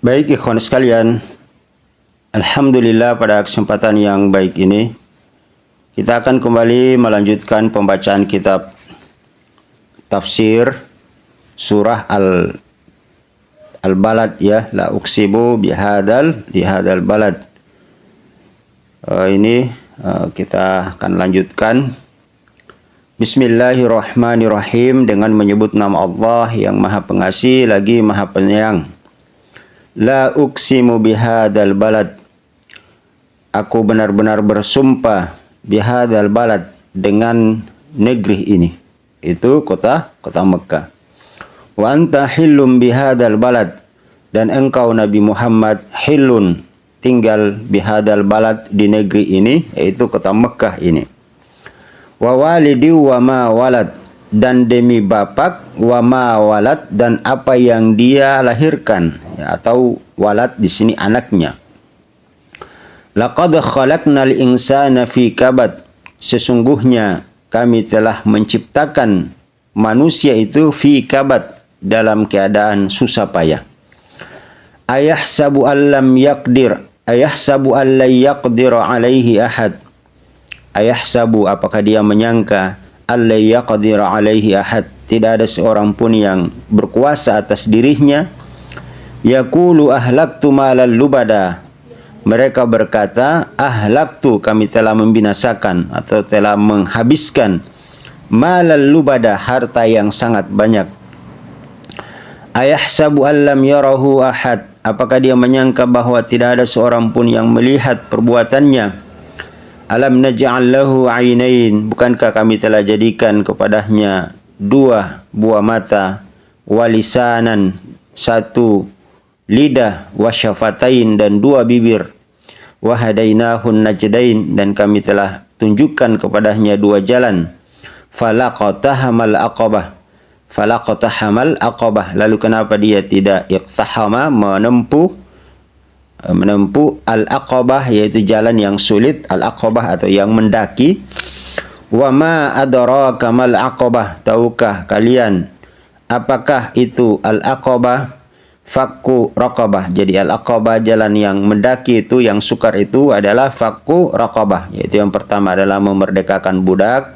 Baik ikhwan sekalian, alhamdulillah pada kesempatan yang baik ini kita akan kembali melanjutkan pembacaan kitab tafsir surah Al-Balad ya, la uqsimu bihadal balad. Kita akan lanjutkan. Bismillahirrahmanirrahim, dengan menyebut nama Allah yang Maha Pengasih lagi Maha Penyayang. La uqsimu bihadal balad, aku benar-benar bersumpah bihadal balad, dengan negeri ini, itu kota Mekah. Wa anta hillum bihadal balad, dan engkau Nabi Muhammad hillun, tinggal bihadal balad, di negeri ini, yaitu kota Mekah ini. Wa walidi wa ma walad, dan demi bapak, wa ma walad, dan apa yang dia lahirkan, ya, atau walad di sini anaknya. Laqad khalaqnal insana fi kabad, sesungguhnya kami telah menciptakan manusia itu fi kabad, dalam keadaan susah payah. Ayahsabu allam yaqdir, ayahsabu alla yaqdir alaihi ahad. Ayahsabu, apakah dia menyangka, alla yaqdir alaihi ahad, tidak ada seorang pun yang berkuasa atas dirinya. Yaqulu ahlaktu malal lubada, mereka berkata, ahlaktu, kami telah membinasakan atau telah menghabiskan, malal lubada, harta yang sangat banyak. Ayahsabu allam yarahu ahad, apakah dia menyangka bahwa tidak ada seorang pun yang melihat perbuatannya. Alam naj'al lahu 'ainain, bukankah kami telah jadikan kepadanya dua buah mata, walisanan, satu lidah, wasyafatain, dan dua bibir, wahadainahun najdain, dan kami telah tunjukkan kepadanya dua jalan. Falaqatahamal aqabah, falaqatahamal aqabah, lalu kenapa dia tidak iqtahama, menempuh al-aqabah, yaitu jalan yang sulit, al-aqabah atau yang mendaki. Wa ma adraka mal aqabah, tahukah kalian apakah itu al-aqabah? Fakku raqabah, jadi al-aqabah, jalan yang mendaki itu, yang sukar itu adalah fakku raqabah, yaitu yang pertama adalah memerdekakan budak.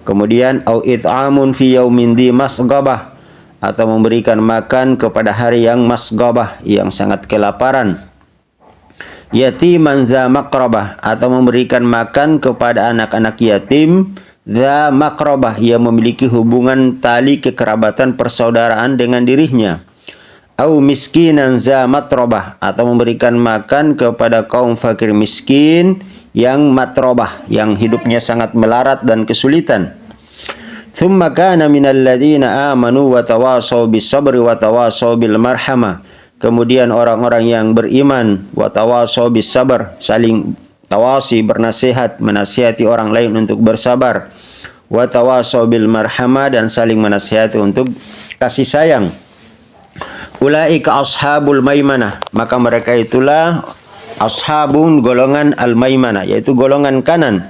Kemudian au it'amun fi yaumin di masghabah, atau memberikan makan kepada hari yang masghabah, yang sangat kelaparan. Yatiman za maqrabah, atau memberikan makan kepada anak-anak yatim, za maqrabah, yang memiliki hubungan tali kekerabatan persaudaraan dengan dirinya. Au miskinan za matrobah, atau memberikan makan kepada kaum fakir miskin yang matrobah, yang hidupnya sangat melarat dan kesulitan. Thumma kana minal ladzina amanu wa tawasaw bis sabri wa tawasaw bil marhamah, kemudian orang-orang yang beriman, wa tawasaw bis sabr, saling tawasi, bernasihat, menasihati orang lain untuk bersabar, wa tawasaw bil marhamah, dan saling menasihati untuk kasih sayang. Ulaika ashabul maimanah, maka mereka itulah ashabun, golongan al-maimanah, yaitu golongan kanan.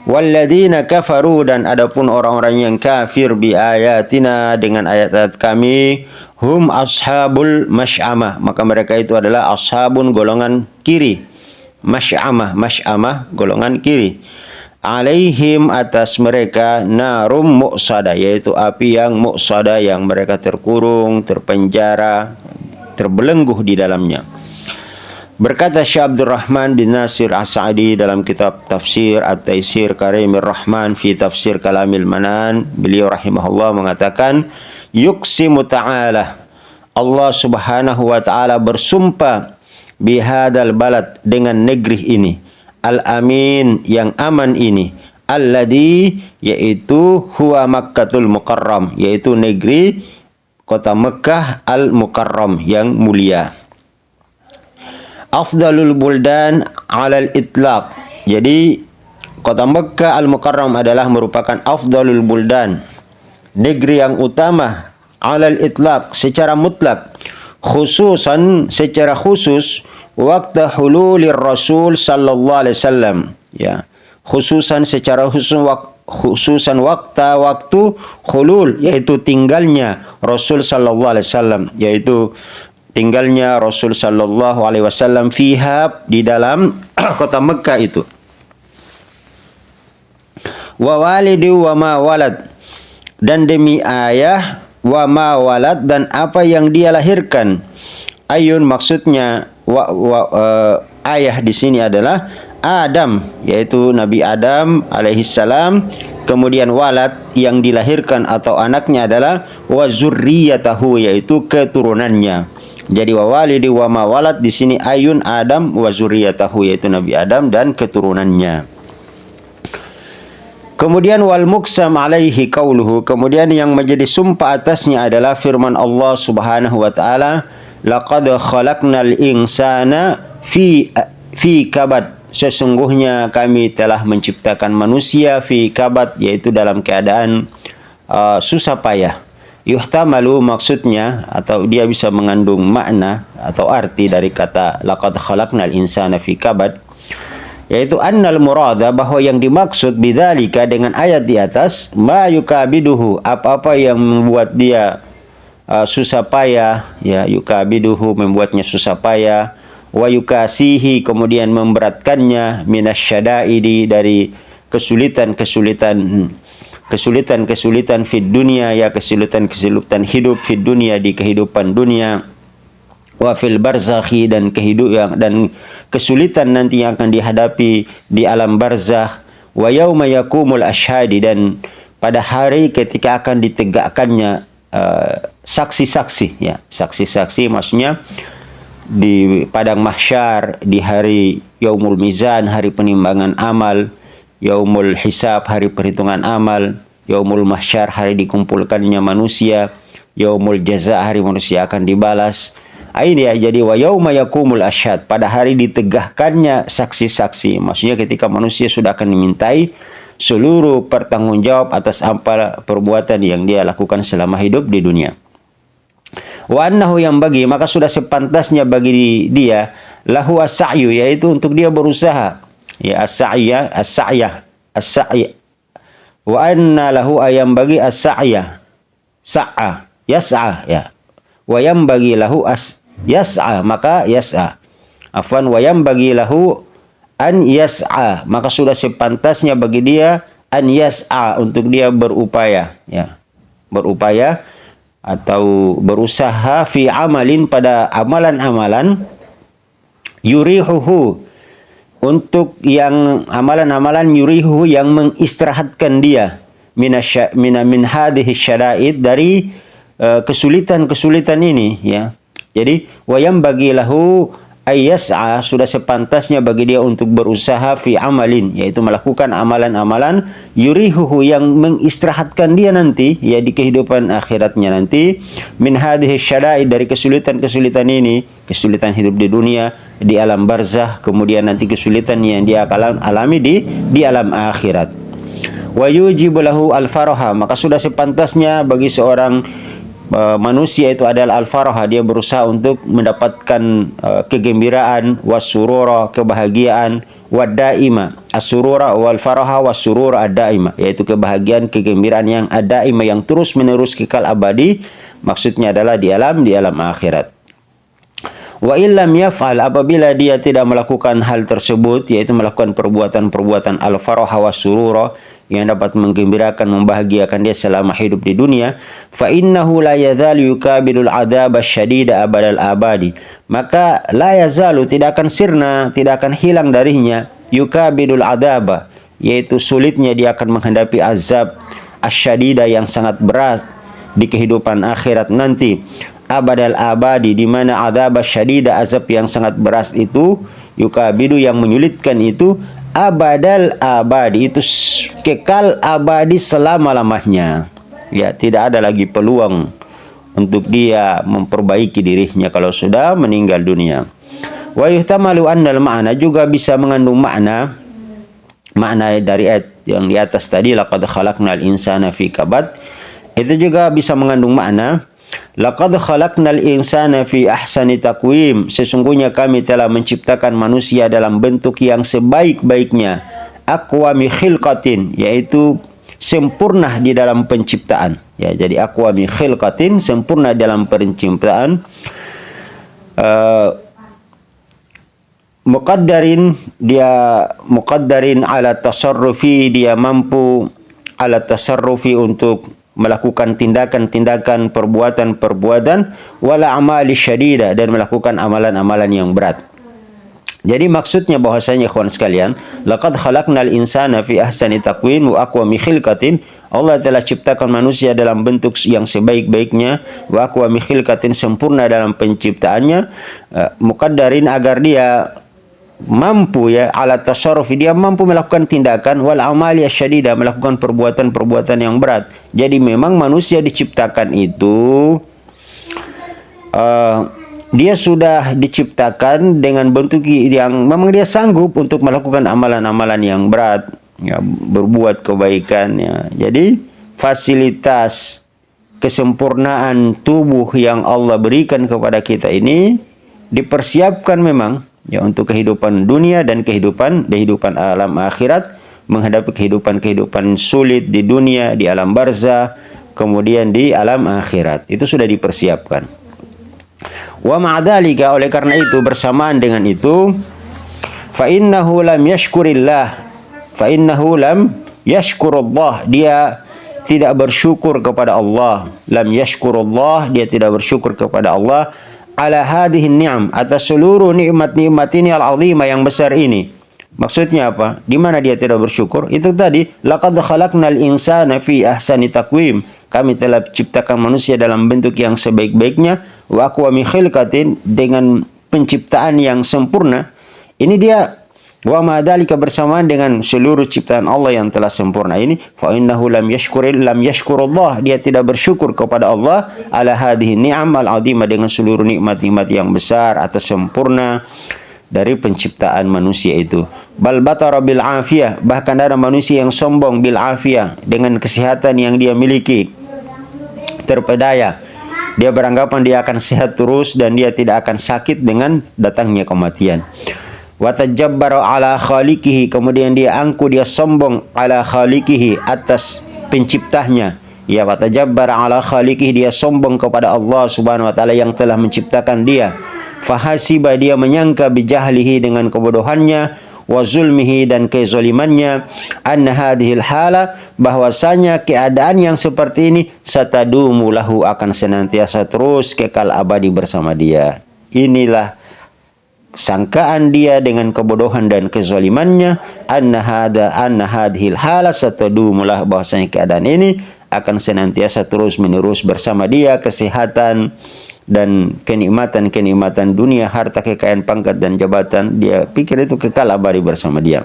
Walladzina kafaru, dan adapun orang-orang yang kafir bi ayatina, dengan ayat-ayat kami, hum ashabul masy'amah, maka mereka itu adalah ashabun, golongan kiri. Masy'amah, golongan kiri. Alaihim, atas mereka, narum mu'sada, yaitu api yang mu'sada, yang mereka terkurung, terpenjara, terbelenggu di dalamnya. Berkata Syekh Abdurrahman bin Nasir As-Sa'di dalam kitab tafsir At-Taisir Karimir Rahman fi Tafsir Kalamil Manan, beliau rahimahullah mengatakan, yuqsimu ta'ala, Allah subhanahu wa ta'ala bersumpah bihadal balad, dengan negeri ini, al-amin, yang aman ini, alladhi, yaitu huwa Makkatul Mukarram, yaitu negeri kota Mekah al-Mukarram, yang mulia. Afdalul buldan alal itlaq, jadi kota Mekah al-Mukarram adalah merupakan afdalul buldan, negeri yang utama, alal itlaq, secara mutlak, khususan, secara khusus, waktu hululir Rasul sallallahu alaihi wasallam, ya, khususan secara khususan waktu hulul, yaitu tinggalnya Rasul sallallahu alaihi wasallam, yaitu tinggalnya Rasul sallallahu alaihi wasallam fiha, di dalam kota Mekah itu. Wa walidi wa ma walad, dan demi ayah, wa ma walad, dan apa yang dia lahirkan. Ayun maksudnya ayah di sini adalah Adam, yaitu Nabi Adam alaihissalam. Kemudian walad yang dilahirkan atau anaknya adalah wa zurriyatahu, yaitu keturunannya. Jadi wa walidi wa ma walad di sini ayun Adam wa zurriyatahu, yaitu Nabi Adam dan keturunannya. Kemudian wal muqsam alaihi qauluhu, kemudian yang menjadi sumpah atasnya adalah firman Allah Subhanahu wa taala, laqad khalaqnal insana fi kabad, sesungguhnya kami telah menciptakan manusia fi kabad, yaitu dalam keadaan susah payah. Yuhtamalu maksudnya, atau dia bisa mengandung makna atau arti dari kata laqad khalaqnal insana fi kabad, yaitu annal murada, bahwa yang dimaksud bidzalika dengan ayat di atas, ma yukabiduhu, apa-apa yang membuat dia susah payah, ya, yukabiduhu membuatnya susah payah, wa yukasihi kemudian memberatkannya, minasyadaidi dari kesulitan fid dunia, ya, kesulitan hidup fid dunia, di kehidupan dunia, wa fil barzakhi, dan kesulitan nanti yang akan dihadapi di alam barzakh, wa yauma yakumul asyhadi, dan pada hari ketika akan ditegakkannya saksi-saksi, ya, saksi-saksi maksudnya di padang mahsyar, di hari yaumul mizan, hari penimbangan amal, yaumul hisab, hari perhitungan amal, yaumul mahsyar, hari dikumpulkannya manusia, yaumul jaza, hari manusia akan dibalas. Ini ya, jadi wa yauma yakumul asyhad, pada hari ditegakkannya saksi-saksi, maksudnya ketika manusia sudah akan dimintai seluruh pertanggungjawab atas apa perbuatan yang dia lakukan selama hidup di dunia. Wa annahu, yang bagi, maka sudah sepantasnya bagi dia, lahu as-sa'yu, yaitu untuk dia berusaha, ya, as-sa'ya wa anna lahu, ayam bagi as-sa'ya, sa'a, yas'a, ya, wa yang bagi lahu yas'a, maka yas'a, afwan, wa yang bagi lahu an yas'a, maka sudah sepantasnya bagi dia an yas'a, untuk dia berupaya, ya, berupaya atau berusaha fi amalin, pada amalan-amalan, yurihuhu, untuk yang amalan-amalan yurihuhu, yang mengistirahatkan dia, min hadhihi syada'id, dari kesulitan-kesulitan ini, ya. Jadi wayam bagi lahu ayyas'a, sudah sepantasnya bagi dia untuk berusaha fi amalin, yaitu melakukan amalan-amalan, yurihuhu, yang mengistirahatkan dia nanti, ya, di kehidupan akhiratnya nanti, min hadhihi syada'id, dari kesulitan-kesulitan ini, kesulitan hidup di dunia, di alam barzakh, kemudian nanti kesulitan yang dia akan alami di alam akhirat. Wa yujibu lahu al-faraha, maka sudah sepantasnya bagi seorang manusia itu adalah al-faraha, dia berusaha untuk mendapatkan kegembiraan, wasurura, kebahagiaan, wadaima, asurura wal faraha wasurura adaima, yaitu kebahagiaan, kegembiraan yang adaima, yang terus menerus kekal abadi, maksudnya adalah di alam akhirat. Wa illam yaf'al, apabila dia tidak melakukan hal tersebut, yaitu melakukan perbuatan-perbuatan al-faraha wasurura, yang dapat menggembirakan, membahagiakan dia selama hidup di dunia, fa innahu la yazalu yukabilul adzab asyadida abadal abadi, maka la yazalu, tidak akan sirna, tidak akan hilang darinya, yukabilul adzab, yaitu sulitnya dia akan menghadapi azab asyadida, yang sangat berat di kehidupan akhirat nanti, abadal abadi, di mana adzab asyadida, azab yang sangat berat itu, yukabidu, yang menyulitkan itu, abadal abadi, itu kekal abadi selama-lamanya, ya, tidak ada lagi peluang untuk dia memperbaiki dirinya kalau sudah meninggal dunia. Wa yuhtamalu annal ma'na, juga bisa mengandung makna dari ayat yang di atas tadi, laqad khalaqnal insana fi kabad, itu juga bisa mengandung makna laqad khalaqnal insana fi ahsani taqwim, sesungguhnya kami telah menciptakan manusia dalam bentuk yang sebaik-baiknya, aqwami khilqatin, yaitu sempurna di dalam penciptaan, ya, jadi aqwami khilqatin, sempurna dalam penciptaan, muqaddarin ala tasarrufi, dia mampu ala tasarrufi untuk melakukan tindakan-tindakan, perbuatan-perbuatan, wala amali syadida, dan melakukan amalan-amalan yang berat. Jadi maksudnya bahwasanya ikhwan sekalian, laqad khalaqnal insana fi ahsani taqwim wa aqwami khilqatin. Allah telah ciptakan manusia dalam bentuk yang sebaik-baiknya, wa aqwami khilqatin, sempurna dalam penciptaannya, muqaddarin, agar dia mampu ya ala tasarruf, dia mampu melakukan tindakan, wal amali syadida, melakukan perbuatan-perbuatan yang berat. Jadi memang manusia diciptakan itu dia sudah diciptakan dengan bentuk yang memang dia sanggup untuk melakukan amalan-amalan yang berat, ya, berbuat kebaikan, ya. Jadi fasilitas kesempurnaan tubuh yang Allah berikan kepada kita ini dipersiapkan memang ya untuk kehidupan dunia dan kehidupan alam akhirat, menghadapi kehidupan sulit di dunia, di alam barzah, kemudian di alam akhirat. Itu sudah dipersiapkan. Wa ma'adzalika, oleh karena itu, bersamaan dengan itu, fa innahu lam yashkurullah, dia tidak bersyukur kepada Allah. Lam yashkurullah, dia tidak bersyukur kepada Allah ala hadhihi ni'am, atas seluruh nikmat-nikmat ini al-azimah, yang besar ini. Maksudnya apa? Di mana dia tidak bersyukur? Itu tadi, laqad khalaqnal insana fi ahsani taqwim. Kami telah ciptakan manusia dalam bentuk yang sebaik-baiknya, wa aqwami khilqatin, dengan penciptaan yang sempurna. Ini dia, wa ma dzalika, bersamaan dengan seluruh ciptaan Allah yang telah sempurna ini, fa innahu lam yashkurullah, dia tidak bersyukur kepada Allah ala hadhihi ni'am al-azimah, dengan seluruh nikmat-nikmat yang besar atau sempurna dari penciptaan manusia itu. Bal batara bil afiyah, bahkan ada manusia yang sombong bil afiyah, dengan kesehatan yang dia miliki, terpedaya. Dia beranggapan dia akan sehat terus dan dia tidak akan sakit dengan datangnya kematian. Wa tajabbara ala khaliqihi, kemudian dia angku, dia sombong ala khaliqihi, atas penciptanya. Ya, wa tajabbara ala khaliqihi, dia sombong kepada Allah Subhanahu wa taala yang telah menciptakan dia. Fahasiba, dia menyangka bijahlihi, dengan kebodohannya, wa zulmihi, dan kezalimannya, anna hadhil hala, bahwasanya keadaan yang seperti ini, satadumu lahu, akan senantiasa terus kekal abadi bersama dia. Inilah sangkaan dia dengan kebodohan dan kezalimannya, anna hadhil hala satadumu lahu, bahwasanya keadaan ini akan senantiasa terus menerus bersama dia, kesehatan dan kenikmatan dunia, harta, kekayaan, pangkat, dan jabatan, dia pikir itu kekal abadi bersama dia.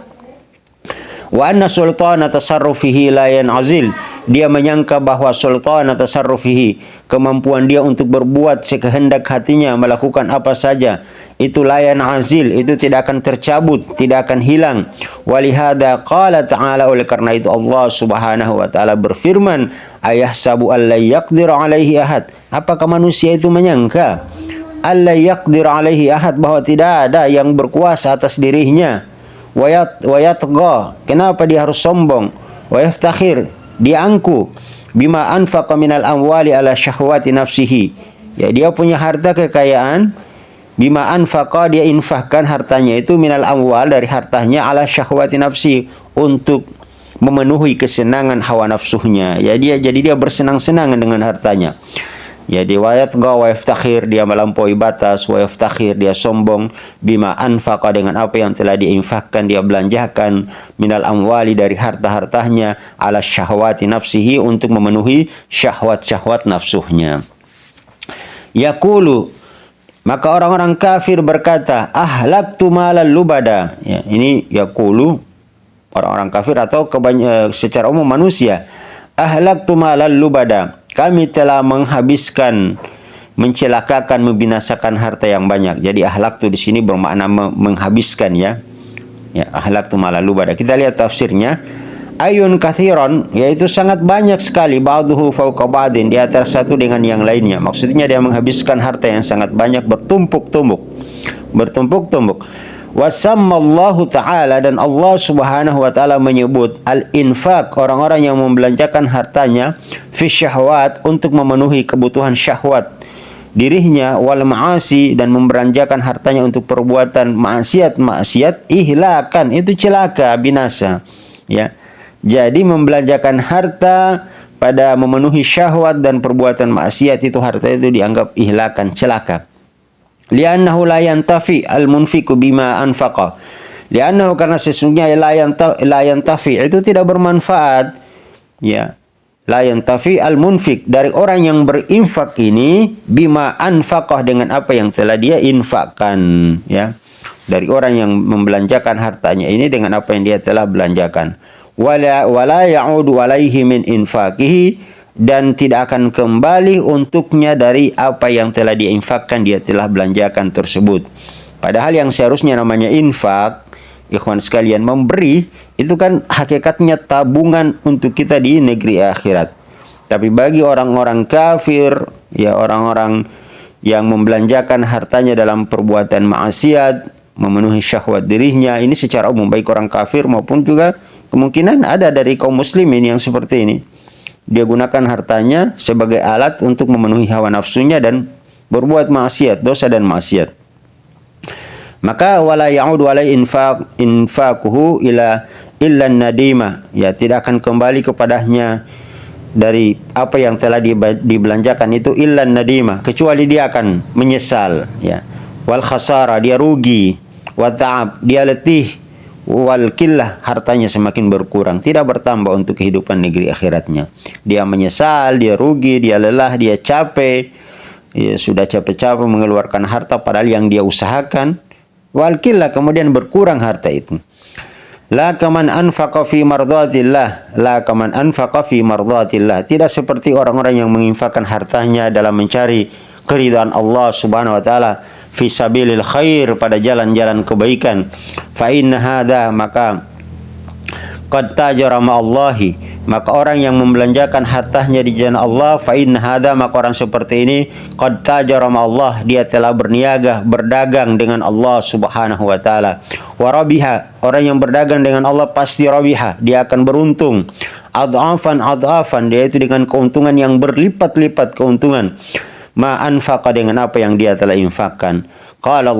Wa anna sultana tasarrufihi la yan'azil, dia menyangka bahwa sultana tasarrufihi, kemampuan dia untuk berbuat sekehendak hatinya, melakukan apa saja, itu la yan'azil, itu tidak akan tercabut, tidak akan hilang. Walihada qala ta'ala, oleh karena itu Allah Subhanahu wa taala berfirman, ayahsabu alla yaqdir alaihi ahad, apakah manusia itu menyangka alla yaqdir alaihi ahad, bahwa tidak ada yang berkuasa atas dirinya. Wayatgha, kenapa dia harus sombong? Wayaftakhir, dia angku, bima anfaqa minal amwali ala syahwati nafsihi, ya, dia punya harta kekayaan, bima anfaqa, dia infakkan hartanya itu, minal amwal, dari hartanya, ala syahwati nafsi, untuk memenuhi kesenangan hawa nafsunya. Ya, jadi dia bersenang-senang dengan hartanya. Ya, di wayatgha wa yaftakhir, dia melampaui batas, wa yaftakhir, dia sombong, bima anfaqa, dengan apa yang telah diinfakkan, dia belanjakan, minal amwali, dari harta-hartanya, ala syahwati nafsihi, untuk memenuhi syahwat-syahwat nafsuhnya. Yaqulu, maka orang-orang kafir berkata, ahlaktu malal lubada. Ya, ini yaqulu orang-orang kafir atau secara umum manusia. Ahlaktu malal lubada, kami telah menghabiskan, mencelakakan, membinasakan harta yang banyak. Jadi ahlaktu di sini bermakna menghabiskan, ya. Ya, ahlaktu malal lubada. Kita lihat tafsirnya. Ayun kathiron, yaitu sangat banyak sekali, ba'duhu fauqa ba'din, di antara satu dengan yang lainnya. Maksudnya dia menghabiskan harta yang sangat banyak, bertumpuk-tumpuk. Wasammallahu ta'ala, dan Allah Subhanahu wa ta'ala menyebut al-infaq, orang-orang yang membelanjakan hartanya, fi syahwat, untuk memenuhi kebutuhan syahwat, dirinya, wal ma'asi, dan membelanjakan hartanya untuk perbuatan maksiat, ihlakan, itu celaka, binasa. Ya. Jadi membelanjakan harta pada memenuhi syahwat dan perbuatan maksiat, itu harta itu dianggap ihlakan, celaka. Li'annahu la yantafi al-munfiqu bima anfaqa. Li'annahu, karena sesungguhnya la yantafi itu tidak bermanfaat. Ya. La yantafi al-munfiq, dari orang yang berinfak ini, bima anfaqah, dengan apa yang telah dia infakkan. Ya. Dari orang yang membelanjakan hartanya ini dengan apa yang dia telah belanjakan. Wala ya'udu alaihi min infaqihi, dan tidak akan kembali untuknya dari apa yang telah dia infakkan, dia telah belanjakan tersebut. Padahal yang seharusnya namanya infak, ikhwan sekalian, memberi, itu kan hakikatnya tabungan untuk kita di negeri akhirat. Tapi bagi orang-orang kafir, ya, orang-orang yang membelanjakan hartanya dalam perbuatan maksiat, memenuhi syahwat dirinya, ini secara umum baik orang kafir maupun juga kemungkinan ada dari kaum muslimin yang seperti ini. Dia gunakan hartanya sebagai alat untuk memenuhi hawa nafsunya dan berbuat maksiat, dosa dan maksiat. Maka wala ya'udu alai infaquhu illa nadima, ya, tidak akan kembali kepadanya dari apa yang telah dibelanjakan itu illa nadima, kecuali dia akan menyesal, ya. Wal khasara, dia rugi. Wa ta'ab, dia letih. Wal killah, hartanya semakin berkurang, tidak bertambah untuk kehidupan negeri akhiratnya. Dia menyesal, dia rugi, dia lelah, dia capek, ya, sudah capek-capek mengeluarkan harta padahal yang dia usahakan. Wal killah, kemudian berkurang harta itu. La kaman anfaqa fi mardatillah, la kaman anfaqa fi mardatillah, tidak seperti orang-orang yang menginfakkan hartanya dalam mencari keridhaan Allah Subhanahu wa taala, fi sabilil khair, pada jalan-jalan kebaikan. Fa inna hadza, maka qad tajara ma'allahi, maka orang yang membelanjakan hartanya di jalan Allah, fa inna hadza, maka orang seperti ini qad tajara ma'allah, dia telah berniaga, berdagang dengan Allah Subhanahu wa taala. Wa rabiha, orang yang berdagang dengan Allah pasti rabiha, dia akan beruntung. Adhafan, dia itu dengan keuntungan yang berlipat-lipat keuntungan. Ma anfaqa, dengan apa yang dia telah infakkan. Qala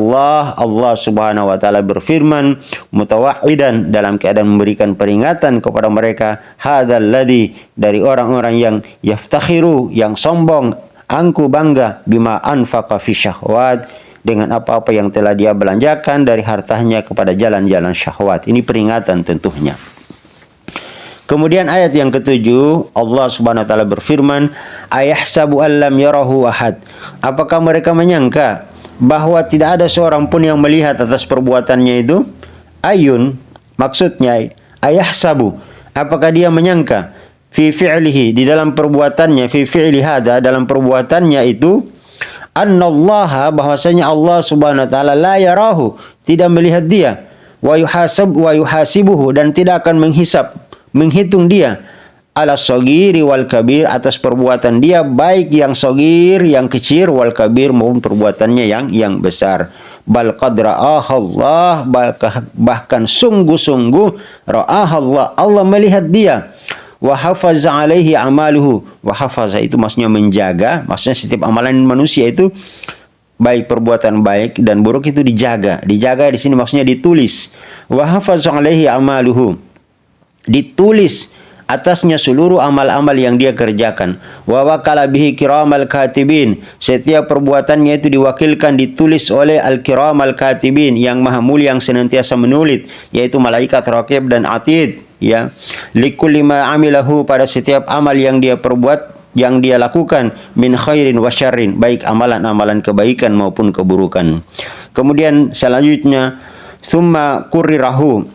Allah Subhanahu wa taala berfirman, mutawaidan, dalam keadaan memberikan peringatan kepada mereka, hadzal ladzi, dari orang-orang yang yaftakhiru, yang sombong, angku bangga, bima anfaqa fi syahwat, dengan apa-apa yang telah dia belanjakan dari hartanya kepada jalan-jalan syahwat. Ini peringatan tentunya. Kemudian ayat yang ketujuh, Allah Subhanahu wa taala berfirman, ayahsabu allam yarahu ahad, apakah mereka menyangka bahwa tidak ada seorang pun yang melihat atas perbuatannya itu? Ayun, maksudnya ayahsabu, apakah dia menyangka, fi fi'lihi, di dalam perbuatannya, fi fi'li hadza, dalam perbuatannya itu, annallaha, bahwasanya Allah Subhanahu wa taala la yarahu, tidak melihat dia, wa yuhasibuhu, dan tidak akan menghitung dia, ala sogiri wal kabir, atas perbuatan dia, baik yang sogir, yang kecil, wal kabir, maupun perbuatannya yang besar. Bal qad ra'ahallah, bahkan sungguh-sungguh ra'ahallah, Allah melihat dia. Wa hafaza alaihi amaluhu, wa hafaza itu maksudnya menjaga, maksudnya setiap amalan manusia itu, baik perbuatan baik dan buruk itu dijaga. Dijaga di sini maksudnya ditulis. Wa hafaza alaihi amaluhu, ditulis atasnya seluruh amal-amal yang dia kerjakan. Wa wakala bihi kiramal katibin, setiap perbuatannya itu diwakilkan, ditulis oleh al-kiramal katibin, yang maha mulia, yang senantiasa menulis, yaitu malaikat raqib dan atid, ya. Likulli ma amilahu, pada setiap amal yang dia perbuat, yang dia lakukan, min khairin wa syarrin, baik amalan-amalan kebaikan maupun keburukan. Kemudian selanjutnya, summa kurrirahu,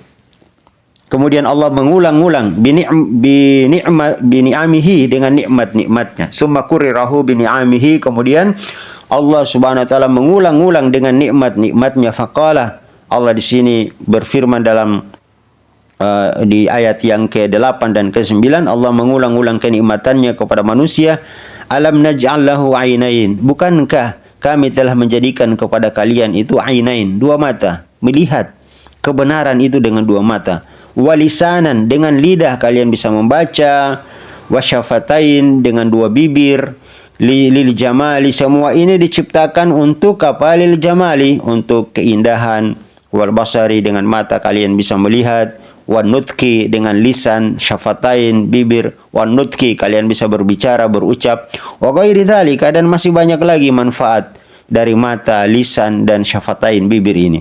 kemudian Allah mengulang-ulang bini'amihi, dengan nikmat-nikmatnya. Summa kurrirahu bini'amihi, kemudian Allah Subhanahu wa taala mengulang-ulang dengan nikmat-nikmatnya. Faqala, Allah di sini berfirman dalam di ayat yang ke-8 dan ke-9, Allah mengulang-ulang kenikmatannya kepada manusia. Alam naj'al lahu ainain, bukankah kami telah menjadikan kepada kalian itu ainain, dua mata, melihat kebenaran itu dengan dua mata. Walisanan, dengan lidah kalian bisa membaca. Wasyafatain, dengan dua bibir. lil jamali, semua ini diciptakan untuk apa? Lil jamali, untuk keindahan, wal basari, dengan mata kalian bisa melihat, wan nutki, dengan lisan, syafatain, bibir, wan nutki, kalian bisa berbicara, berucap, wa ghairi dzalika, dan masih banyak lagi manfaat dari mata, lisan, dan syafatain, bibir ini.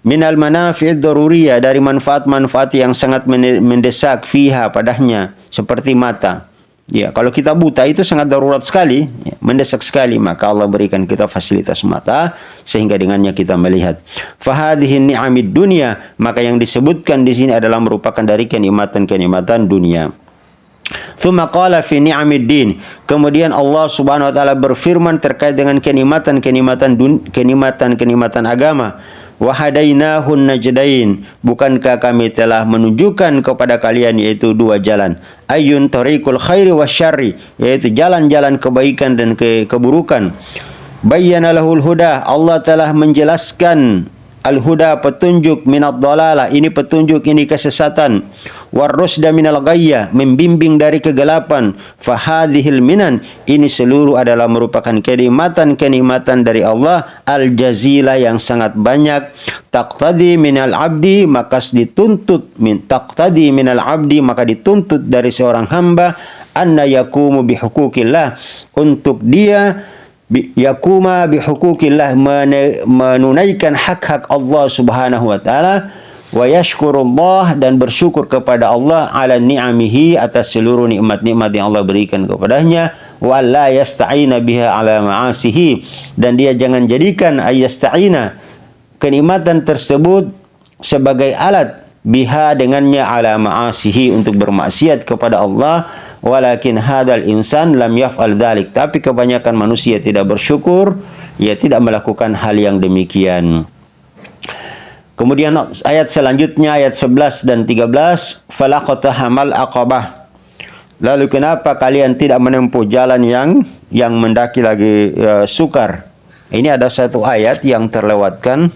Minal manafi'id daruriyah, dari manfaat-manfaat yang sangat mendesak, fiha, padanya, seperti mata. Ya, kalau kita buta itu sangat darurat sekali, ya, mendesak sekali, maka Allah berikan kita fasilitas mata sehingga dengannya kita melihat. Fahadhihi ni'amid dunia, maka yang disebutkan di sini adalah merupakan dari kenikmatan-kenikmatan dunia. Tsumma qala fi ni'amid din, kemudian Allah Subhanahu wa taala berfirman terkait dengan kenikmatan agama. Wa hadainahun najdain, bukankah kami telah menunjukkan kepada kalian yaitu dua jalan, ayun tariqul khairi wasyarri, yaitu jalan-jalan kebaikan dan keburukan. Bayyana lahul huda, Allah telah menjelaskan al-huda, petunjuk, minad dalalah, ini petunjuk, ini kesesatan, warrusda minal ghayya, membimbing dari kegelapan, fahadhil minan, ini seluruh adalah merupakan kenikmatan dari Allah al-jazila, yang sangat banyak, taqtadi minal abdi, maka dituntut maka dituntut dari seorang hamba, anna yakumu bihuquqillah, untuk dia yakuma bihukukillah, menunaikan hak-hak Allah Subhanahu wa taala, wa yashkurullah, dan bersyukur kepada Allah, ala ni'amihi, atas seluruh nikmat-nikmat yang Allah berikan kepadanya, wa la yasta'ina biha ala ma'asihi, dan dia jangan jadikan ayasta'ina, kenikmatan tersebut, sebagai alat, biha, dengannya, ala ma'asihi, untuk bermaksiat kepada Allah. Walakin hadal insan lam yaf'al dzalik, tapi kebanyakan manusia tidak bersyukur, ia tidak melakukan hal yang demikian. Kemudian ayat selanjutnya, ayat 11 dan 13, falaqtahamal aqabah, lalu kenapa kalian tidak menempuh jalan yang mendaki lagi sukar. Ini ada satu ayat yang terlewatkan,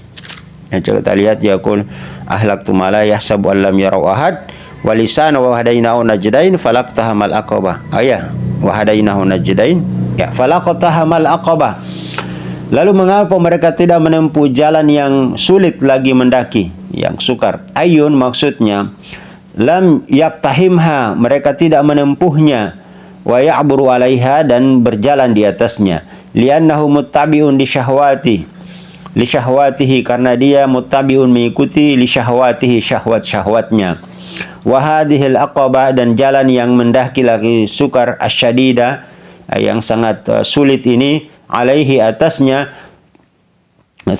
yang kita lihat, yaqul ahlaktu ma la yahsabu an lam yarau ahad, walisana wa hadainahu najdain falaqtahamal aqabah. Ayat wa hadainahu najdain, ya, falaqtahamal aqabah. Lalu mengapa mereka tidak menempuh jalan yang sulit lagi mendaki, yang sukar? Ayun, maksudnya lam yaqtahimha, mereka tidak menempuhnya, wa ya'buru 'alaiha, dan berjalan di atasnya, li'annahu muttabi'un li syahwatihi, karena dia muttabi'un, mengikuti, li syahwatihi, syahwat-syahwatnya. Wa hadhil aqabah, dan jalan yang mendaki lagi sukar, asyadida, yang sangat sulit ini, alaihi, atasnya.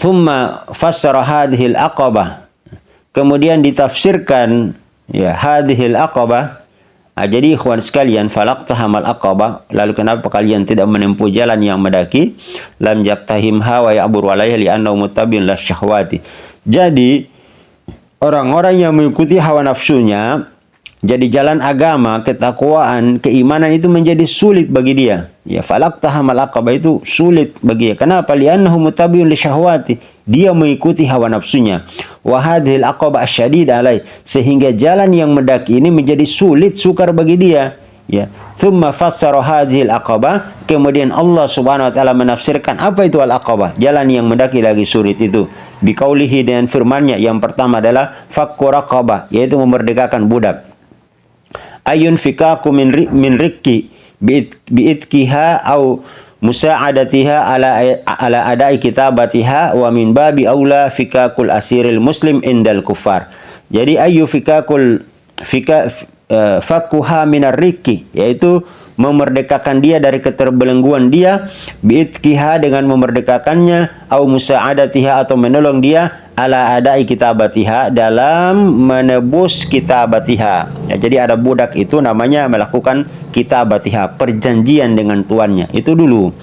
Thumma fassara hadhil aqabah, kemudian ditafsirkan, ya, hadhil aqabah. Jadi ikhwan sekalian, falaqtahamal aqabah, lalu kenapa kalian tidak menempuh jalan yang mendaki, lam yaqtahimha wa ya'buru 'alaiha li'annahu muttabi'un lasyahwati. Jadi orang-orang yang mengikuti hawa nafsunya, jadi jalan agama, ketakwaan, keimanan itu menjadi sulit bagi dia. Ya, falaqtahamal aqabah itu sulit bagi dia. Kenapa? Li'annahu muttabi'un lisyahwati, dia mengikuti hawa nafsunya. Wa hadhil aqabah asyadid alai, sehingga jalan yang mendaki ini menjadi sulit, sukar bagi dia. Ya, thumma fassara hadhil aqabah, kemudian Allah Subhanahu wa taala menafsirkan apa itu al-aqabah, jalan yang mendaki lagi sulit itu, biqaulihi, dengan firman-Nya. Yang pertama adalah fakku raqabah, yaitu memerdekakan budak. Ayun fikaku min rikki biitkiha au musa'adatiha ala adai kitabatiha, wa min babi aula fikakul asiril muslim indal kufar. Jadi ayu fakuha minar rikki, yaitu memerdekakan dia dari keterbelengguan dia, biitkiha, dengan memerdekakannya, au musa'adatiha, atau menolong dia, ala adai kitabatiha, dalam menebus kitabatiha. Ya, jadi ada budak itu namanya melakukan kitabatiha, perjanjian dengan tuannya, itu dulu.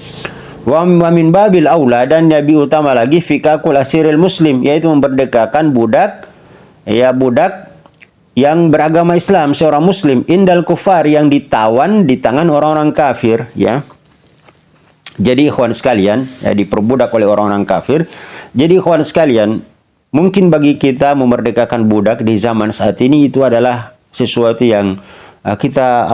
Wa min babil aula, dan lebih utama lagi, fikakul asiril muslim, yaitu memerdekakan budak, ya, budak yang beragama Islam, seorang muslim, indal kufar, yang ditawan di tangan orang-orang kafir, ya. Jadi ikhwan sekalian, ya, diperbudak oleh orang-orang kafir. Jadi ikhwan sekalian, mungkin bagi kita memerdekakan budak di zaman saat ini itu adalah sesuatu yang kita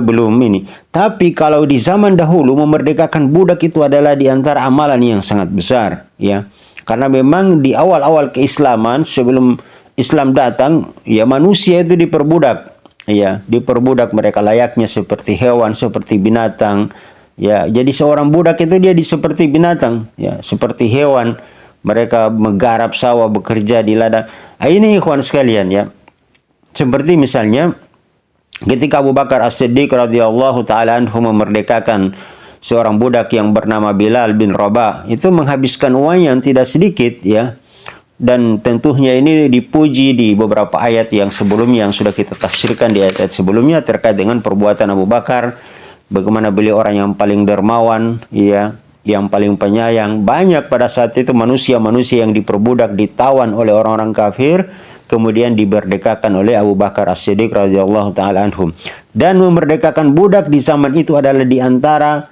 belum ini. Tapi kalau di zaman dahulu memerdekakan budak itu adalah di antara amalan yang sangat besar, ya. Karena memang di awal-awal keislaman sebelum Islam datang, ya manusia itu diperbudak, ya, diperbudak mereka layaknya seperti hewan, seperti binatang, ya. Jadi seorang budak itu dia seperti binatang, ya, seperti hewan. Mereka menggarap sawah, bekerja di ladang. Ini ikhwan sekalian, ya. Seperti misalnya ketika Abu Bakar As-Siddiq radhiyallahu taala anhu memerdekakan seorang budak yang bernama Bilal bin Rabah, itu menghabiskan uang yang tidak sedikit, ya. Dan tentunya ini dipuji di beberapa ayat yang sebelumnya yang sudah kita tafsirkan di ayat-ayat sebelumnya terkait dengan perbuatan Abu Bakar, bagaimana beliau orang yang paling dermawan, ya, yang paling penyayang. Banyak pada saat itu manusia-manusia yang diperbudak, ditawan oleh orang-orang kafir, kemudian diberdekakan oleh Abu Bakar As-Siddiq radhiyallahu taala anhum. Dan memerdekakan budak di zaman itu adalah di antara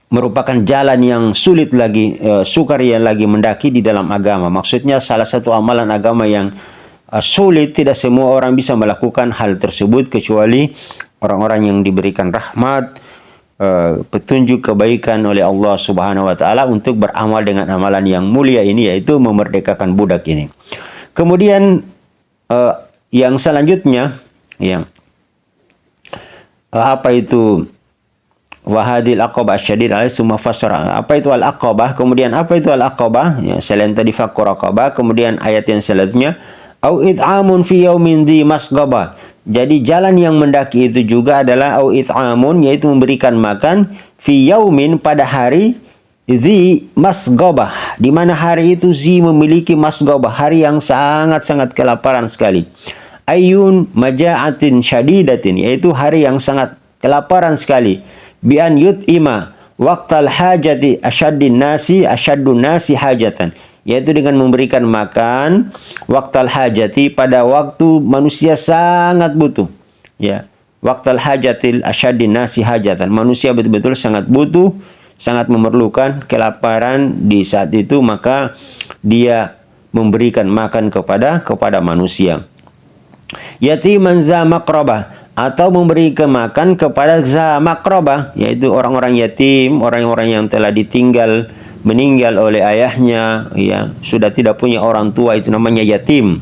merupakan jalan yang sulit lagi, sukar yang lagi mendaki di dalam agama. Maksudnya salah satu amalan agama yang sulit, tidak semua orang bisa melakukan hal tersebut kecuali orang-orang yang diberikan rahmat, petunjuk kebaikan oleh Allah Subhanahu wa taala untuk beramal dengan amalan yang mulia ini, yaitu memerdekakan budak ini. Kemudian yang selanjutnya, yang apa itu wahadil aqabah syadid alaihi summa fassara. Apa itu al-aqabah? Kemudian apa itu al-aqabah? Ya, selain tadi fakkur aqabah, kemudian ayat yang selanjutnya au it'amun fi yaumin dhi masghaba. Jadi jalan yang mendaki itu juga adalah au it'amun, yaitu memberikan makan fi yaumin, pada hari dhi masghaba, di mana hari itu zi memiliki masghaba, hari yang sangat-sangat kelaparan sekali. Ayun maja'atin syadidatin, yaitu hari yang sangat kelaparan sekali. Bi an yut'ima waqtal hajati asyaddun nasi hajatan, yaitu dengan memberikan makan waqtal hajati, pada waktu manusia sangat butuh, ya. Waqtal hajatil asyaddin nasi hajatan, manusia betul-betul sangat butuh, sangat memerlukan, kelaparan di saat itu, maka dia memberikan makan kepada manusia. Yatiman za maqrabah, atau memberikan makan kepada za maqrabah, yaitu orang-orang yatim, orang-orang yang telah meninggal oleh ayahnya, ya, sudah tidak punya orang tua, itu namanya yatim.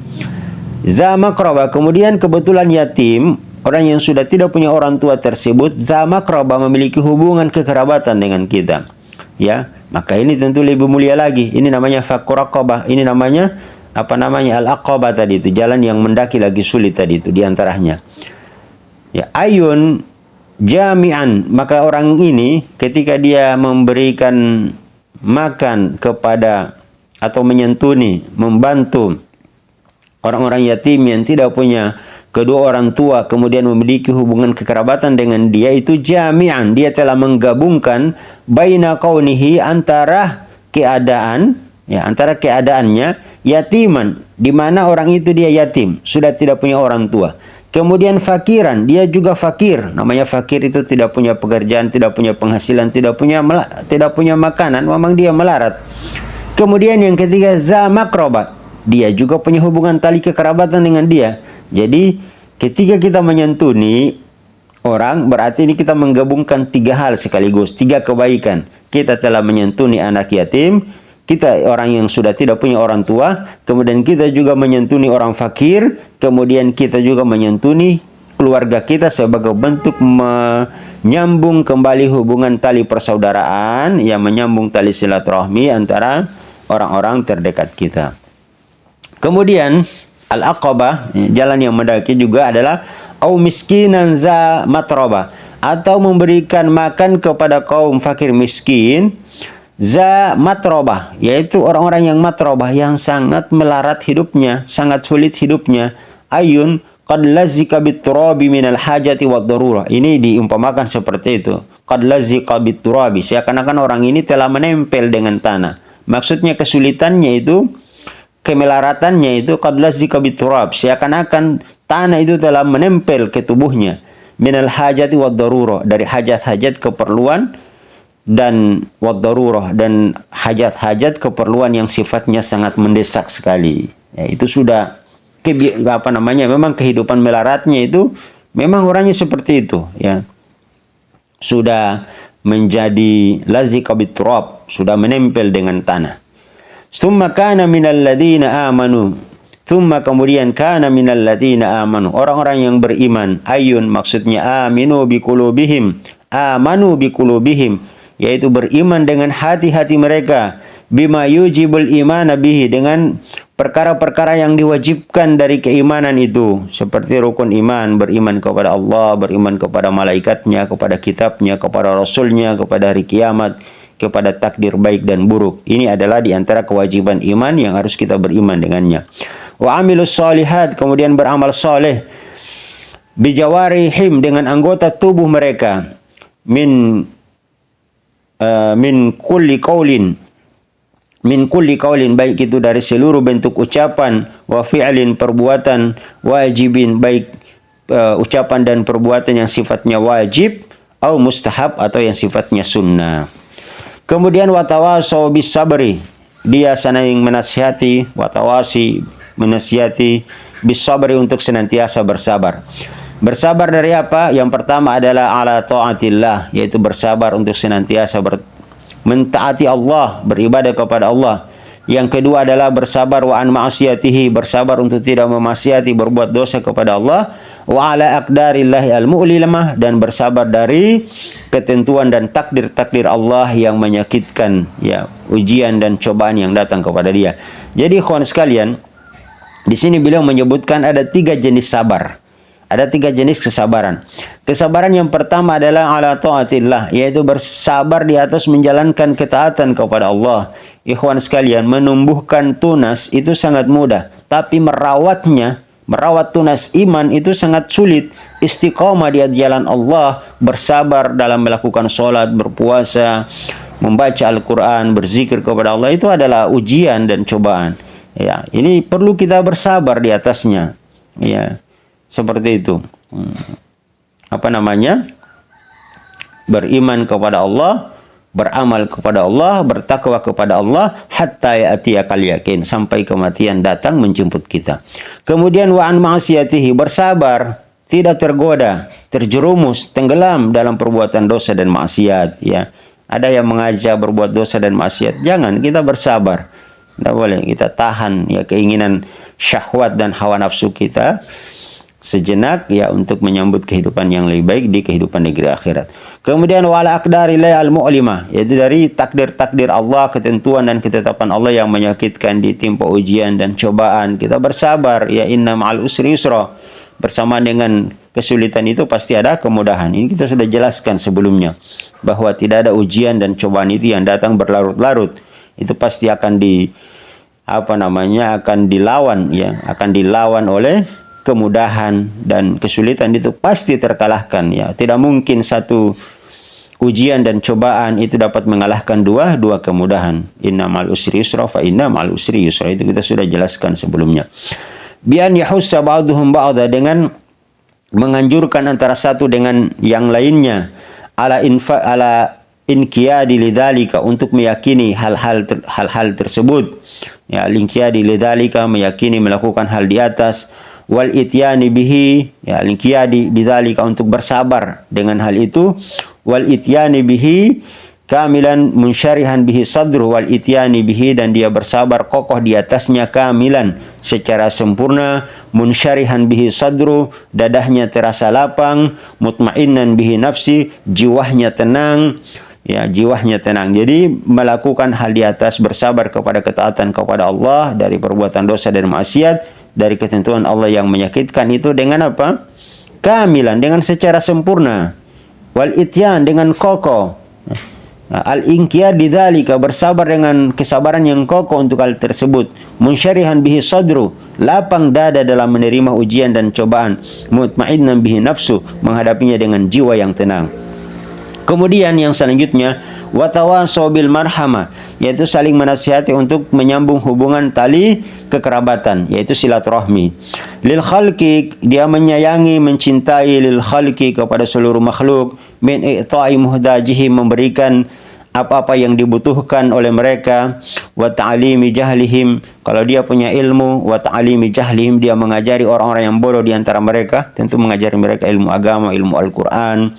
Za maqrabah, kemudian kebetulan yatim, orang yang sudah tidak punya orang tua tersebut, za maqrabah, memiliki hubungan kekerabatan dengan kita, ya, maka ini tentu lebih mulia lagi. Ini namanya fakkur aqabah, ini namanya al-aqabah tadi itu, jalan yang mendaki lagi sulit tadi itu diantaranya. Ya, ayun jami'an, maka orang ini ketika dia memberikan makan kepada atau menyantuni, membantu orang-orang yatim yang tidak punya kedua orang tua, kemudian memiliki hubungan kekerabatan dengan dia, itu jami'an, dia telah menggabungkan baina kaunihi, antara keadaan, ya, antara keadaannya yatiman, di mana orang itu dia yatim, sudah tidak punya orang tua. Kemudian fakiran, dia juga fakir. Namanya fakir itu tidak punya pekerjaan, tidak punya penghasilan, tidak punya makanan, memang dia melarat. Kemudian yang ketiga za maqrabah, dia juga punya hubungan tali kekerabatan dengan dia. Jadi ketika kita menyantuni orang, berarti ini kita menggabungkan tiga hal sekaligus, tiga kebaikan. Kita telah menyantuni anak yatim, kita orang yang sudah tidak punya orang tua, kemudian kita juga menyantuni orang fakir, kemudian kita juga menyantuni keluarga kita sebagai bentuk menyambung kembali hubungan tali persaudaraan, yang menyambung tali silaturahmi antara orang-orang terdekat kita. Kemudian al-aqabah, jalan yang mendaki juga adalah au miskinan za matrabah, atau memberikan makan kepada kaum fakir miskin za matrobah, yaitu orang-orang yang matrobah, yang sangat melarat hidupnya, sangat sulit hidupnya. Ayun qad lazika biturabi minal hajati wad darurah, ini diumpamakan seperti itu. Qad lazika biturabi, seakan-akan orang ini telah menempel dengan tanah. Maksudnya kesulitannya itu, kemelaratannya itu qad lazika biturab, seakan-akan tanah itu telah menempel ke tubuhnya. Minal hajati wad darurah, dari hajat-hajat keperluan dan wad-darurah, dan hajat-hajat keperluan yang sifatnya sangat mendesak sekali. Ya, itu sudah memang kehidupan melaratnya itu memang orangnya seperti itu, ya. Sudah menjadi lazika biturab, sudah menempel dengan tanah. Tsumma kana minal ladzina amanu. Tsumma kemudian kana minal ladzina amanu. Orang-orang yang beriman. Ayun maksudnya aminu biqulubihim. Amanu biqulubihim, yaitu beriman dengan hati-hati mereka. Bima yujibul imana bihi, dengan perkara-perkara yang diwajibkan dari keimanan itu, seperti rukun iman, beriman kepada Allah, beriman kepada malaikatnya, kepada kitabnya, kepada rasulnya, kepada hari kiamat, kepada takdir baik dan buruk. Ini adalah di antara kewajiban iman yang harus kita beriman dengannya. Wa amilus solihat, kemudian beramal soleh, bijawarihim, dengan anggota tubuh mereka, min kulli qaulin, baik itu dari seluruh bentuk ucapan, wa fi'lin, perbuatan, wajibin, baik ucapan dan perbuatan yang sifatnya wajib, atau mustahab, atau yang sifatnya sunnah. Kemudian watawasau bis sabri, dia saling menasihati, watawasi, menasihati, bis sabri, untuk senantiasa bersabar. Bersabar dari apa? Yang pertama adalah ala ta'atillah, yaitu bersabar untuk senantiasa mentaati Allah, beribadah kepada Allah. Yang kedua adalah bersabar wa an ma'asiyatihi, bersabar untuk tidak memaksiati, berbuat dosa kepada Allah. Wa ala aqdarillahi al-mu'limah, dan bersabar dari ketentuan dan takdir-takdir Allah yang menyakitkan, ya, ujian dan cobaan yang datang kepada dia. Jadi kawan sekalian, di sini beliau menyebutkan ada 3 jenis sabar. Ada 3 jenis kesabaran. Kesabaran yang pertama adalah ala ta'atillah, yaitu bersabar di atas menjalankan ketaatan kepada Allah. Ikhwan sekalian, menumbuhkan tunas itu sangat mudah, tapi merawat tunas iman itu sangat sulit. Istiqamah di jalan Allah, bersabar dalam melakukan sholat, berpuasa, membaca Al-Quran, berzikir kepada Allah, itu adalah ujian dan cobaan. Ya, ini perlu kita bersabar di atasnya. Ya. Seperti itu. Beriman kepada Allah, beramal kepada Allah, bertakwa kepada Allah, hatta ya'tiyakal yakin, sampai kematian datang menjemput kita. Kemudian wa an ma'asiyatihi, bersabar, tidak tergoda, terjerumus, tenggelam dalam perbuatan dosa dan maksiat, ya. Ada yang mengajak berbuat dosa dan maksiat, jangan, kita bersabar. Tidak boleh, kita tahan, ya, keinginan syahwat dan hawa nafsu kita sejenak, ya, untuk menyambut kehidupan yang lebih baik di kehidupan negeri akhirat. Kemudian wala aqdarillahi al-mu'limah, yaitu dari takdir-takdir Allah, ketentuan dan ketetapan Allah yang menyakitkan, ditimpa ujian dan cobaan, kita bersabar, ya, inna ma'al usri yusra, bersamaan dengan kesulitan itu pasti ada kemudahan. Ini kita sudah jelaskan sebelumnya, bahwa tidak ada ujian dan cobaan itu yang datang berlarut-larut. Itu pasti akan akan dilawan, ya, akan dilawan oleh kemudahan, dan kesulitan itu pasti terkalahkan, ya. Tidak mungkin satu ujian dan cobaan itu dapat mengalahkan dua kemudahan. Inna ma'al usri yusra fa inna ma'al usri yusra, itu kita sudah jelaskan sebelumnya. Bi'an yahussa ba'duhum ba'da, dengan menganjurkan antara satu dengan yang lainnya, ala inqiyadi lidzalika, untuk meyakini hal-hal tersebut, ya, inqiyadi lidzalika, meyakini melakukan hal di atas, wal ityani bihi, ya, inqiyadi bidzalika, untuk bersabar dengan hal itu, wal ityani bihi kamilan munsyarihan bihi sadru, wal ityani bihi, dan dia bersabar kokoh di atasnya, kamilan, secara sempurna, munsyarihan bihi sadru, dadahnya terasa lapang, mutmainnan bihi nafsi, jiwanya tenang, ya, jiwanya tenang. Jadi melakukan hal di atas, bersabar kepada ketaatan kepada Allah dari perbuatan dosa dan maksiat, dari ketentuan Allah yang menyakitkan itu, dengan apa? Kamilan, dengan secara sempurna. Wal ityan, dengan kokoh. Al-inqiyad bidzalika, bersabar dengan kesabaran yang kokoh untuk hal tersebut. Munsyarihan bihi sadru, lapang dada dalam menerima ujian dan cobaan. Mutmainnan bihi nafsu, menghadapinya dengan jiwa yang tenang. Kemudian yang selanjutnya, watawasau bil marhamah, yaitu saling menasihati untuk menyambung hubungan tali kekerabatan, yaitu silaturahmi. Lil khalqi, dia menyayangi, mencintai, lil khalqi, kepada seluruh makhluk, min i'ta'i muhdajihi, memberikan apa-apa yang dibutuhkan oleh mereka, wa ta'limi jahlihim, kalau dia punya ilmu, wa ta'limi jahlihim, dia mengajari orang-orang yang bodoh di antara mereka, tentu mengajari mereka ilmu agama, ilmu Al-Qur'an,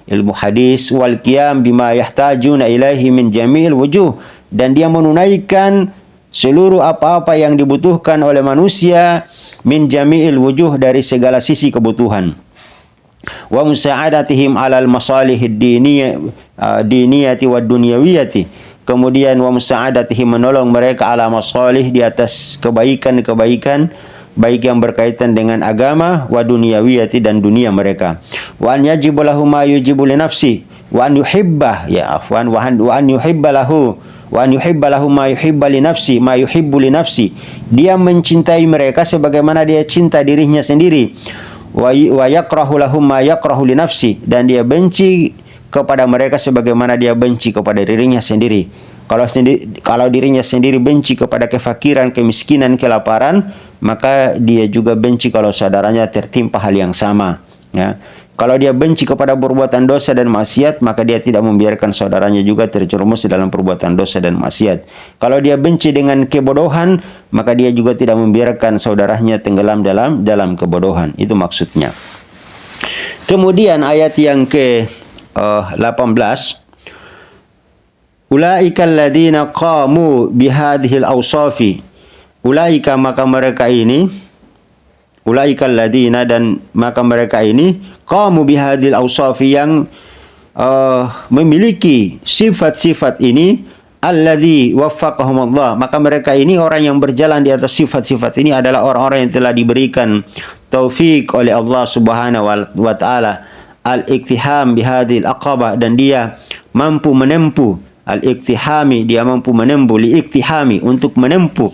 ilmu hadis, wal qiyam bima yahtajuna ilaihi min jami'il wujuh, dan dia menunaikan seluruh apa-apa yang dibutuhkan oleh manusia min jami'il wujuh, dari segala sisi kebutuhan. Wa musa'adatihim 'alal masalihid diniyati wad dunyawiyati, kemudian wa musa'adatihim, menolong mereka ala masalih, di atas kebaikan-kebaikan, baik yang berkaitan dengan agama, wa dunyawiyati, dan dunia mereka. Wa an yajibu lahu ma yujibu li nafsi, wa an yuhibba, ya afwan, wa an yuhibba lahu ma yuhibba li nafsi, ma yuhibbu li nafsi, dia mencintai mereka sebagaimana dia cinta dirinya sendiri. Wa yakrahu lahum ma yakrahu li nafsi, dan dia benci kepada mereka sebagaimana dia benci kepada dirinya sendiri. Kalau dirinya sendiri benci kepada kefakiran, kemiskinan, kelaparan, maka dia juga benci kalau saudaranya tertimpa hal yang sama, ya. Kalau dia benci kepada perbuatan dosa dan maksiat, maka dia tidak membiarkan saudaranya juga terjerumus dalam perbuatan dosa dan maksiat. Kalau dia benci dengan kebodohan, maka dia juga tidak membiarkan saudaranya tenggelam dalam kebodohan. Itu maksudnya. Kemudian ayat yang ke-18, ulaika alladziina qamu bihadhil awsafi, ulaika, maka mereka ini, ulaika alladziina, dan maka mereka ini, qamu bihadhil awsafi, yang memiliki sifat-sifat ini, alladzi waffaqahumullah, maka mereka ini orang yang berjalan di atas sifat-sifat ini adalah orang-orang yang telah diberikan taufik oleh Allah Subhanahu wa taala, al-iktiham bihadhil aqabah, dan dia mampu menempuh, al-iktihami, dia mampu menempuh, li-iktihami, untuk menempuh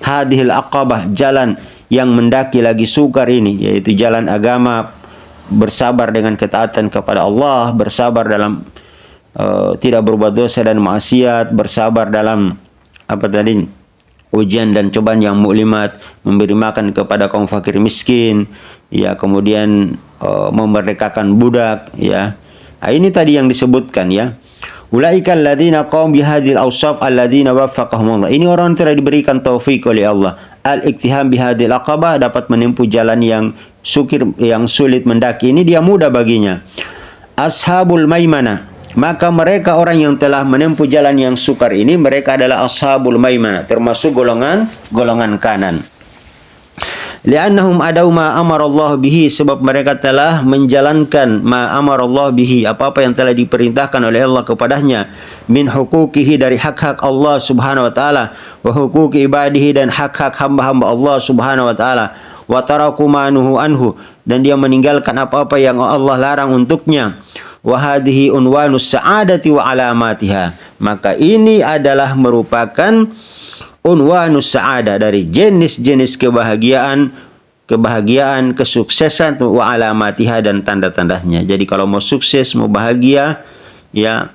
hadhil aqabah, jalan yang mendaki lagi sukar ini, yaitu jalan agama, bersabar dengan ketaatan kepada Allah, bersabar dalam tidak berbuat dosa dan maksiat, bersabar dalam ujian dan cobaan yang muklimat, memberi makan kepada kaum fakir miskin, ya, kemudian memerdekakan budak, ya. Nah, ini tadi yang disebutkan, ya. Ulaika alladziina qamu bihadhil awsaf alladziina waffaqahumullah. Ini orang yang telah diberikan taufik oleh Allah. Al-iktiham bihadhil aqabah, dapat menempuh jalan yang sulit mendaki ini dia mudah baginya. Ashabul maimana, maka mereka orang yang telah menempuh jalan yang sukar ini, mereka adalah ashabul maimana, termasuk golongan kanan. Li'annahum adau ma amarallahu bihi, sebab mereka telah menjalankan ma amarallahu bihi, apa-apa yang telah diperintahkan oleh Allah kepadanya, min huquqihi, dari hak-hak Allah Subhanahu wa taala, wa huquqi ibadihi, dan hak-hak hamba-hamba Allah Subhanahu wa taala, wa taraku ma nuhu anhu, dan dia meninggalkan apa-apa yang Allah larang untuknya. Wa hadhihi unwanus sa'adati wa alamatiha, maka ini adalah merupakan unwanus sa'adah, dari jenis-jenis kebahagiaan, kesuksesan, wa alamatiha, dan tanda-tandanya. Jadi kalau mau sukses, mau bahagia, ya,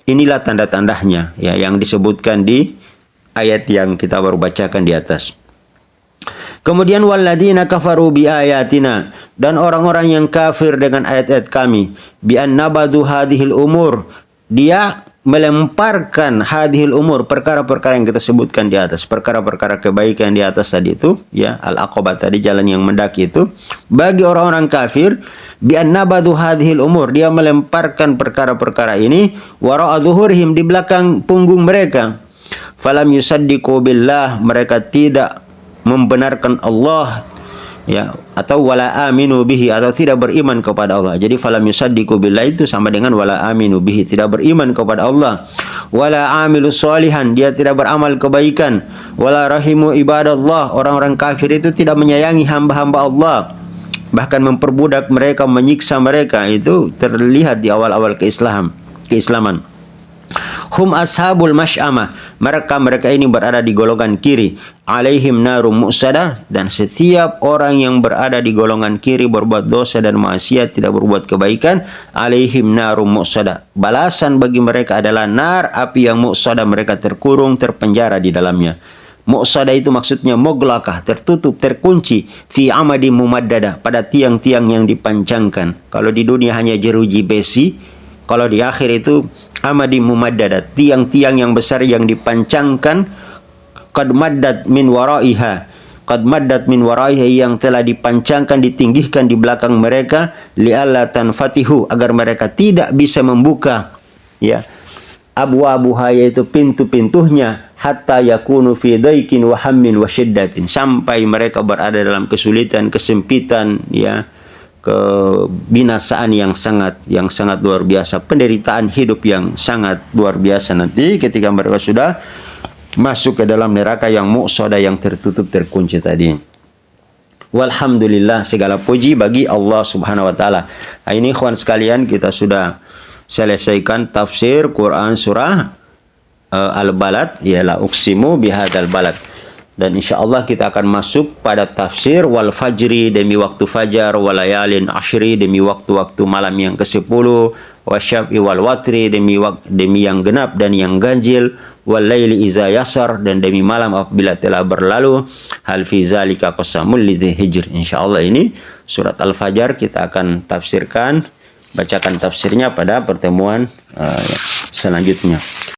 inilah tanda-tandanya, ya, yang disebutkan di ayat yang kita baru bacakan di atas. Kemudian walladzina kafaru bi ayatina, dan orang-orang yang kafir dengan ayat-ayat kami, bi annabadu hadhil umur, dia melemparkan hadhil umur, perkara-perkara yang kita sebutkan di atas, perkara-perkara kebaikan di atas tadi itu, ya, al-aqabah tadi, jalan yang mendaki itu, bagi orang-orang kafir, bi annabadu hadhil umur, dia melemparkan perkara-perkara ini, wara'a zuhurihim, di belakang punggung mereka, falam yusaddiqu billah, mereka tidak membenarkan Allah, ya, atau wala aminu bihi, atau tidak beriman kepada Allah. Jadi falam yusaddiqu billah itu sama dengan wala aminu bihi, tidak beriman kepada Allah. Wala amilu sholihan, dia tidak beramal kebaikan. Wala rahimu ibadallah, orang-orang kafir itu tidak menyayangi hamba-hamba Allah, bahkan memperbudak mereka, menyiksa mereka. Itu terlihat di awal-awal keislaman. Hum ashabul masy'amah, mereka ini berada di golongan kiri, alaihim narum mu'sadah, dan setiap orang yang berada di golongan kiri, berbuat dosa dan maksiat, tidak berbuat kebaikan, alaihim narum mu'sadah, balasan bagi mereka adalah nar, api yang mu'sadah, mereka terkurung, terpenjara di dalamnya. Mu'sadah itu maksudnya muglaqah, tertutup, terkunci, fi amadi mumaddadah, pada tiang-tiang yang dipanjangkan. Kalau di dunia hanya jeruji besi, Kalau di akhir itu amadi mumaddadat, tiang-tiang yang besar yang dipancangkan, qad maddat min waraiha, qad maddat min waraiha, yang telah dipancangkan, ditinggikan di belakang mereka, li'alla tanfatihu, agar mereka tidak bisa membuka, ya, abwabuha, yaitu pintu-pintunya, hatta yakunu fi daikin wa hammin wa syiddatin, sampai mereka berada dalam kesulitan, kesempitan, ya, kebinasaan yang sangat luar biasa, penderitaan hidup yang sangat luar biasa nanti ketika mereka sudah masuk ke dalam neraka yang muqsadah, yang tertutup, terkunci tadi. Walhamdulillah, segala puji bagi Allah Subhanahu wa taala. Ini ikhwan sekalian, kita sudah selesaikan tafsir Quran surah Al-Balad, ialah uqsimu bihadzal balad. Dan insyaallah kita akan masuk pada tafsir wal fajri, demi waktu fajar, walayalin ashri, demi waktu-waktu malam yang ke-10, wasyaf'i wal watri, demi yang genap dan yang ganjil, wal laili iza yasar, dan demi malam apabila telah berlalu, hal fi zalika qasamul lidzi hijr. Insyaallah ini surat Al-Fajar kita akan tafsirkan, bacakan tafsirnya pada pertemuan selanjutnya.